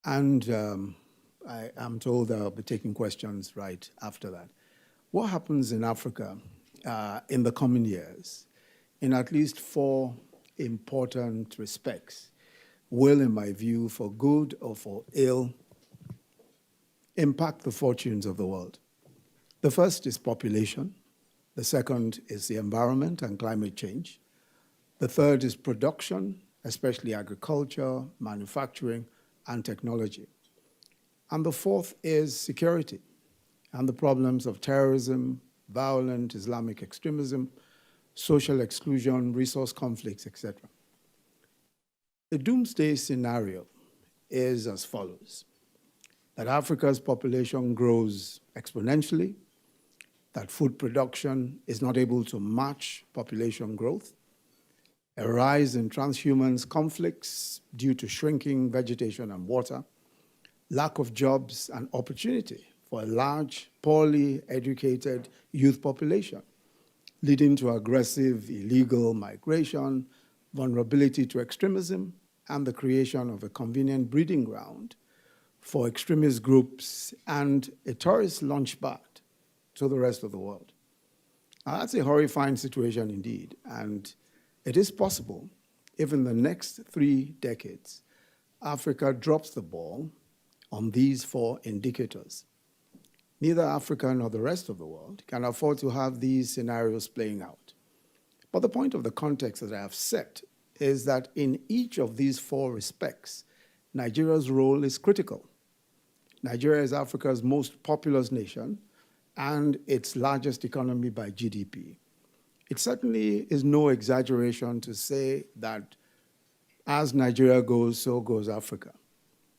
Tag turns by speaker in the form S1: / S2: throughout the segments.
S1: I'm told I'll be taking questions right after that. What happens in Africa in the coming years, in at least 4 important respects, will, in my view, for good or for ill, impact the fortunes of the world. The first is population. The second is the environment and climate change. The third is production, especially agriculture, manufacturing, and technology. And the fourth is security and the problems of terrorism, violent Islamic extremism, social exclusion, resource conflicts, etc. The doomsday scenario is as follows: that Africa's population grows exponentially, that food production is not able to match population growth, a rise in transhuman conflicts due to shrinking vegetation and water, lack of jobs and opportunity for a large, poorly educated youth population, leading to aggressive illegal migration, vulnerability to extremism, and the creation of a convenient breeding ground for extremist groups and a tourist launchpad to the rest of the world. Now, that's a horrifying situation indeed, and it is possible if in the next 3 decades, Africa drops the ball on these 4 indicators. Neither Africa nor the rest of the world can afford to have these scenarios playing out. But the point of the context that I have set is that in each of these 4 respects, Nigeria's role is critical. Nigeria is Africa's most populous nation and its largest economy by GDP. It certainly is no exaggeration to say that as Nigeria goes, so goes Africa,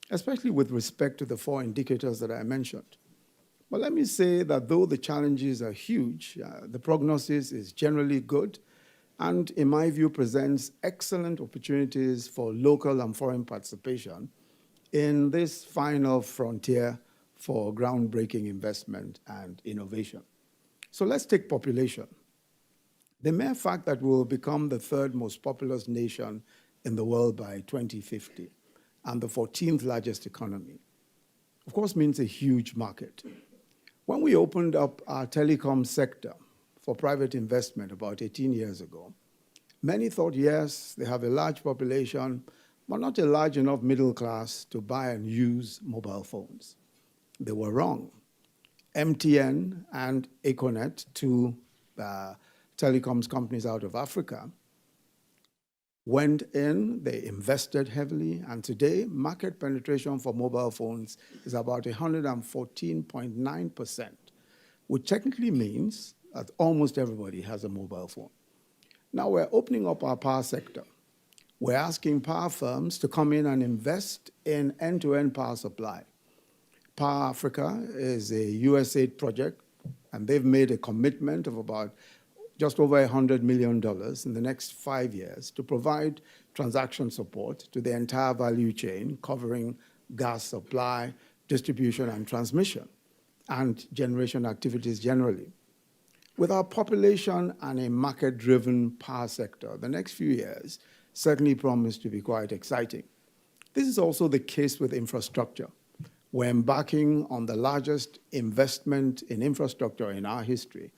S1: especially with respect to the 4 indicators that I mentioned. But let me say that though the challenges are huge, the prognosis is generally good and, in my view, presents excellent opportunities for local and foreign participation in this final frontier for groundbreaking investment and innovation. So let's take population. The mere fact that we will become the 3rd most populous nation in the world by 2050 and the 14th largest economy, of course, means a huge market. When we opened up our telecom sector for private investment about 18 years ago, many thought, yes, they have a large population, but not a large enough middle class to buy and use mobile phones. They were wrong. MTN and Econet, 2 telecoms companies out of Africa, went in, they invested heavily, and today market penetration for mobile phones is about 114.9%, which technically means that almost everybody has a mobile phone. Now we're opening up our power sector. We're asking power firms to come in and invest in end-to-end power supply. Power Africa is a USAID project, and they've made a commitment of about just over $100 million in the next 5 years to provide transaction support to the entire value chain, covering gas supply, distribution and transmission, and generation activities generally. With our population and a market-driven power sector, the next few years certainly promise to be quite exciting. This is also the case with infrastructure. We're embarking on the largest investment in infrastructure in our history,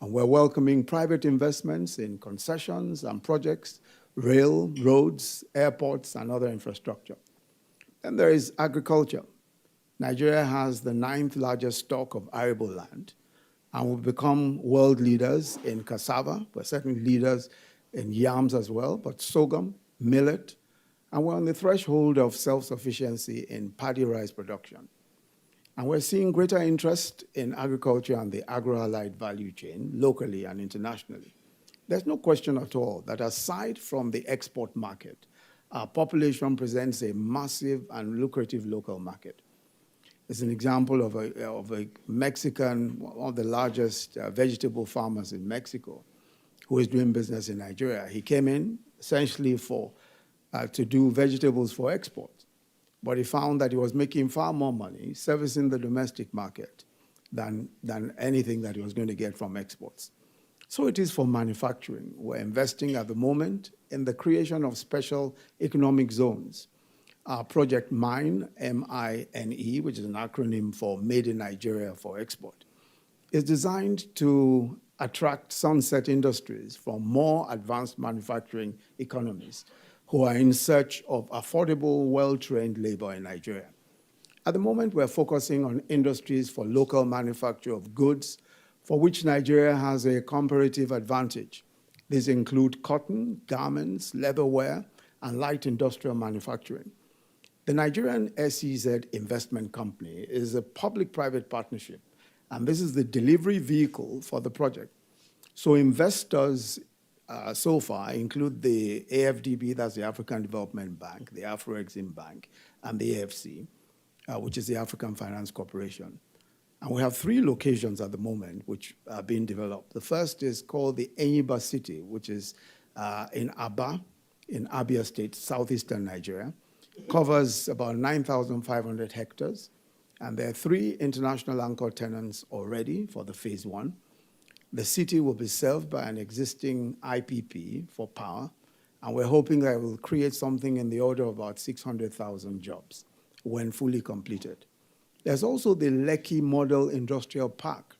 S1: and we're welcoming private investments in concessions and projects, rail, roads, airports, and other infrastructure. Then there is agriculture. Nigeria has the 9th largest stock of arable land, and we've become world leaders in cassava. We're certainly leaders in yams as well, but sorghum, millet, and we're on the threshold of self-sufficiency in paddy rice production. And we're seeing greater interest in agriculture and the agro-allied value chain, locally and internationally. There's no question at all that aside from the export market, our population presents a massive and lucrative local market. It's an example of a Mexican, one of the largest vegetable farmers in Mexico, who is doing business in Nigeria. He came in essentially to do vegetables for export. But he found that he was making far more money servicing the domestic market than anything that he was going to get from exports. So it is for manufacturing. We're investing at the moment in the creation of special economic zones. Our project MINE, M-I-N-E, which is an acronym for Made in Nigeria for Export, is designed to attract sunset industries from more advanced manufacturing economies who are in search of affordable, well-trained labor in Nigeria. At the moment, we're focusing on industries for local manufacture of goods for which Nigeria has a comparative advantage. These include cotton, garments, leatherware, and light industrial manufacturing. The Nigerian SEZ Investment Company is a public-private partnership, and this is the delivery vehicle for the project. So investors so far include the AFDB, that's the African Development Bank, the Afro-Exim Bank, and the AFC, which is the African Finance Corporation. And we have 3 locations at the moment which are being developed. The first is called the Enyiba City, which is in Aba, in Abia State, southeastern Nigeria. Covers about 9,500 hectares. And there are 3 international anchor tenants already for the phase 1. The city will be served by an existing IPP for power, and we're hoping that it will create something in the order of about 600,000 jobs when fully completed. There's also the Lekki Model Industrial Park,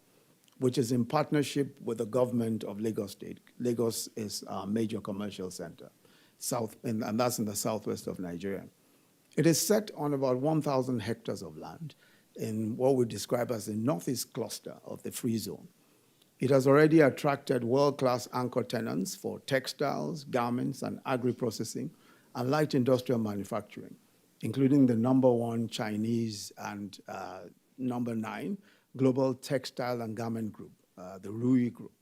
S1: which is in partnership with the government of Lagos State. Lagos is our major commercial center, and that's in the southwest of Nigeria. It is set on about 1,000 hectares of land in what we describe as the northeast cluster of the free zone. It has already attracted world-class anchor tenants for textiles, garments, and agri-processing, and light industrial manufacturing, including the #1 Chinese and #9 global textile and garment group, the Rui Group.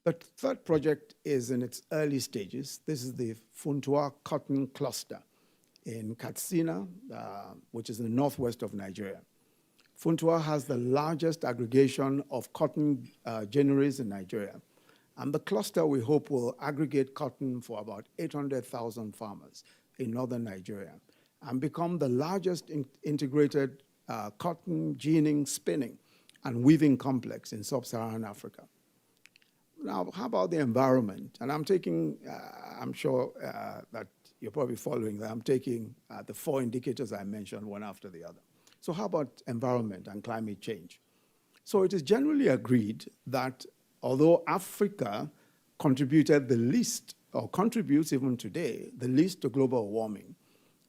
S1: The third project is in its early stages. This is the Funtua Cotton Cluster in Katsina, which is in the northwest of Nigeria. Funtua has the largest aggregation of cotton granaries in Nigeria. And the cluster, we hope, will aggregate cotton for about 800,000 farmers in northern Nigeria and become the largest integrated cotton ginning, spinning, and weaving complex in sub-Saharan Africa. Now, how about the environment? And I'm taking, I'm sure that you're probably following that. I'm taking the 4 indicators I mentioned, one after the other. So how about environment and climate change? So it is generally agreed that although Africa contributed the least, or contributes even today, the least to global warming,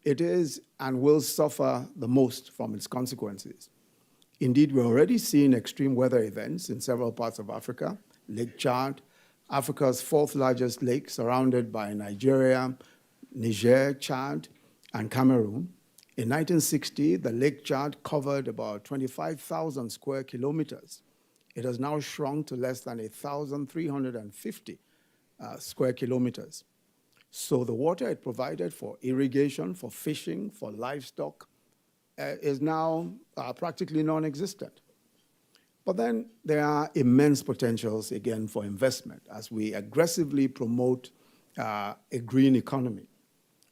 S1: it is and will suffer the most from its consequences. Indeed, we're already seeing extreme weather events in several parts of Africa. Lake Chad, Africa's 4th largest lake, surrounded by Nigeria, Niger, Chad, and Cameroon. In 1960, the Lake Chad covered about 25,000 square kilometers. It has now shrunk to less than 1,350 square kilometers. So the water it provided for irrigation, for fishing, for livestock, is now practically non-existent. But then there are immense potentials, again, for investment as we aggressively promote a green economy.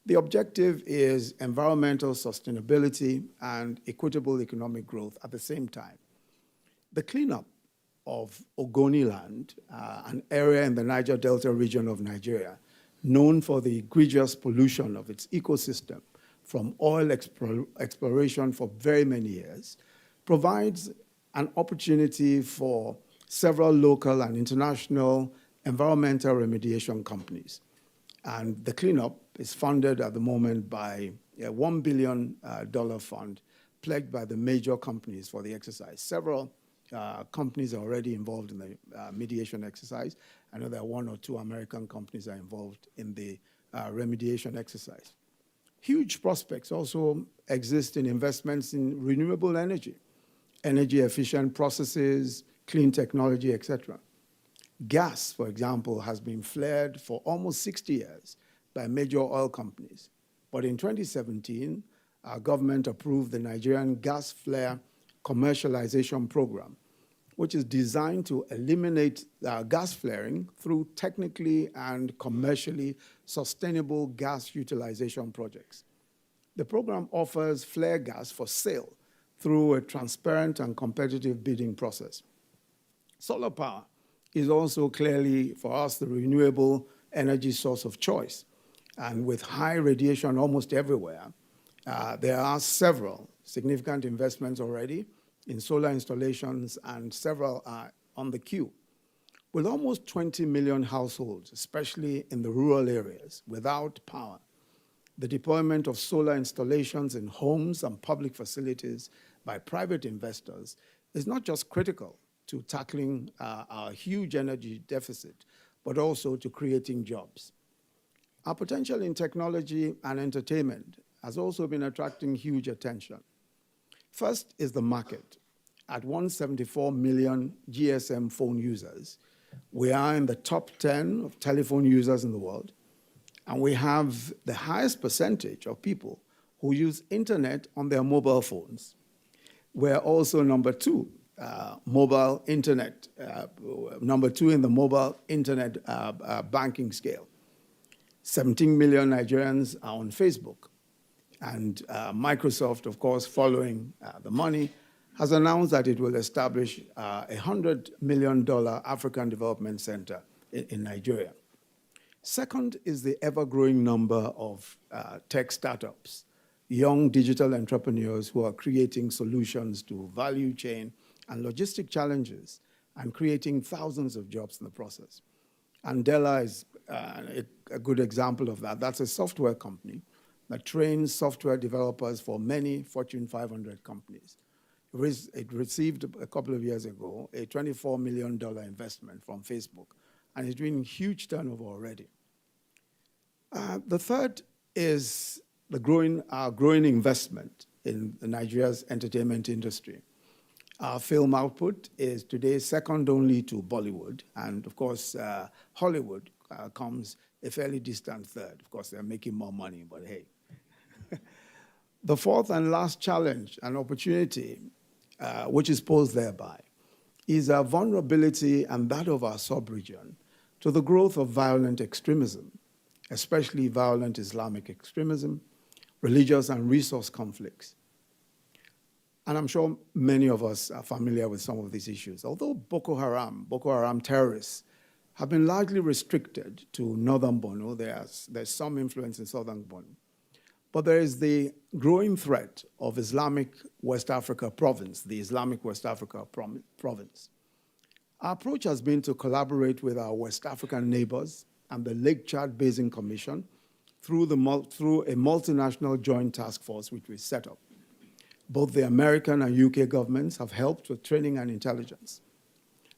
S1: The objective is environmental sustainability and equitable economic growth at the same time. The cleanup of Ogoni land, an area in the Niger Delta region of Nigeria, known for the egregious pollution of its ecosystem from oil exploration for very many years, provides an opportunity for several local and international environmental remediation companies. And the cleanup is funded at the moment by a $1 billion fund pledged by the major companies for the exercise. Several companies are already involved in the mediation exercise. I know there are 1 or 2 American companies are involved in the remediation exercise. Huge prospects also exist in investments in renewable energy, energy-efficient processes, clean technology, etc. Gas, for example, has been flared for almost 60 years by major oil companies. But in 2017, our government approved the Nigerian Gas Flare Commercialization Program, which is designed to eliminate gas flaring through technically and commercially sustainable gas utilization projects. The program offers flare gas for sale through a transparent and competitive bidding process. Solar power is also clearly, for us, the renewable energy source of choice. And with high radiation almost everywhere, there are several significant investments already in solar installations, and several are on the queue. With almost 20 million households, especially in the rural areas, without power, the deployment of solar installations in homes and public facilities by private investors is not just critical to tackling our huge energy deficit, but also to creating jobs. Our potential in technology and entertainment has also been attracting huge attention. First is the market. At 174 million GSM phone users, we are in the top 10 of telephone users in the world, and we have the highest percentage of people who use internet on their mobile phones. We're also number 2, mobile internet, number 2 in the mobile internet banking scale. 17 million Nigerians are on Facebook. And Microsoft, of course, following the money, has announced that it will establish a $100 million African Development Center in Nigeria. Second is the ever-growing number of tech startups, young digital entrepreneurs who are creating solutions to value chain and logistic challenges and creating thousands of jobs in the process. Andela is a good example of that. That's a software company that trains software developers for many Fortune 500 companies. It received a couple of years ago a $24 million investment from Facebook, and it's doing huge turnover already. The third is our growing investment in Nigeria's entertainment industry. Our film output is today second only to Bollywood, and of course, Hollywood comes a fairly distant third. Of course, they're making more money, but hey. The fourth and last challenge and opportunity, which is posed thereby, is our vulnerability and that of our sub-region to the growth of violent extremism, especially violent Islamic extremism, religious and resource conflicts. And I'm sure many of us are familiar with some of these issues. Although Boko Haram terrorists have been largely restricted to northern Borno, there's some influence in southern Borno. But there is the growing threat of Islamic West Africa province, the Islamic West Africa province. Our approach has been to collaborate with our West African neighbors and the Lake Chad Basin Commission through a multinational joint task force which we set up. Both the American and UK governments have helped with training and intelligence.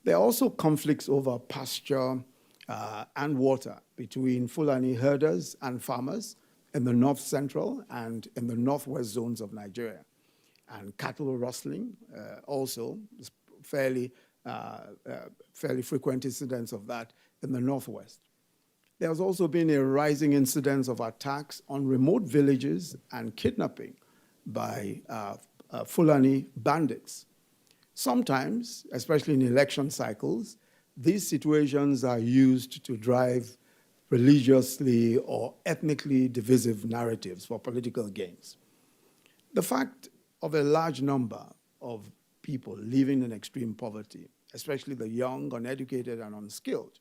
S1: There are also conflicts over pasture and water between Fulani herders and farmers in the north central and in the northwest zones of Nigeria. And cattle rustling also is fairly frequent incidents of that in the northwest. There's also been a rising incidence of attacks on remote villages and kidnapping by Fulani bandits. Sometimes, especially in election cycles, these situations are used to drive religiously or ethnically divisive narratives for political gains. The fact of a large number of people living in extreme poverty, especially the young, uneducated, and unskilled,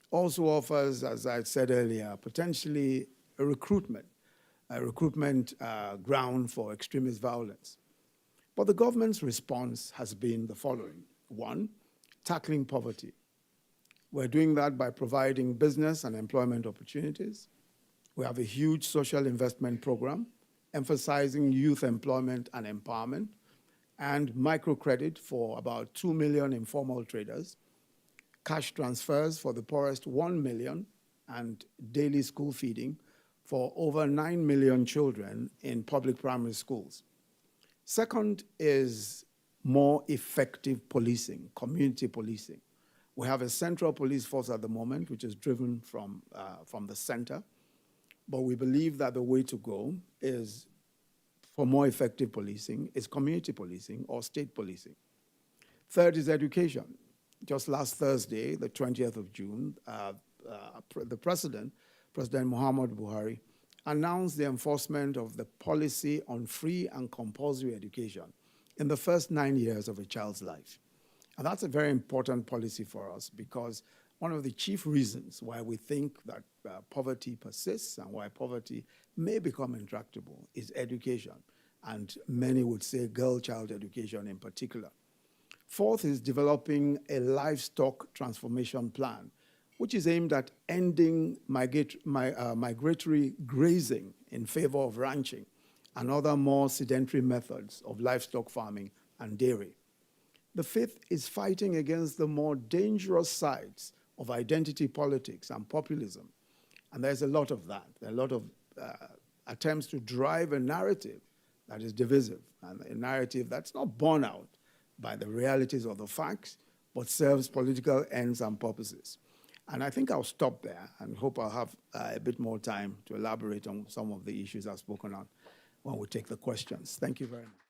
S1: also offers, as I said earlier, potentially a recruitment ground for extremist violence. But the government's response has been the following. 1, tackling poverty. We're doing that by providing business and employment opportunities. We have a huge social investment program emphasizing youth employment and empowerment, and microcredit for about 2 million informal traders, cash transfers for the poorest 1 million, and daily school feeding for over 9 million children in public primary schools. Second is more effective policing, community policing. We have a central police force at the moment, which is driven from the center, but we believe that the way to go is for more effective policing is community policing or state policing. Third is education. Just last Thursday, the 20th of June, the President Muhammadu Buhari, announced the enforcement of the policy on free and compulsory education in the first 9 years of a child's life. And that's a very important policy for us, because one of the chief reasons why we think that poverty persists and why poverty may become intractable is education. And many would say girl-child education in particular. Fourth is developing a livestock transformation plan, which is aimed at ending migratory grazing in favor of ranching and other more sedentary methods of livestock farming and dairy. The fifth is fighting against the more dangerous sides of identity politics and populism. And there's a lot of that. There are a lot of attempts to drive a narrative that is divisive, and a narrative that's not borne out by the realities of the facts, but serves political ends and purposes. And I think I'll stop there and hope I'll have a bit more time to elaborate on some of the issues I've spoken on when we take the questions. Thank you very much.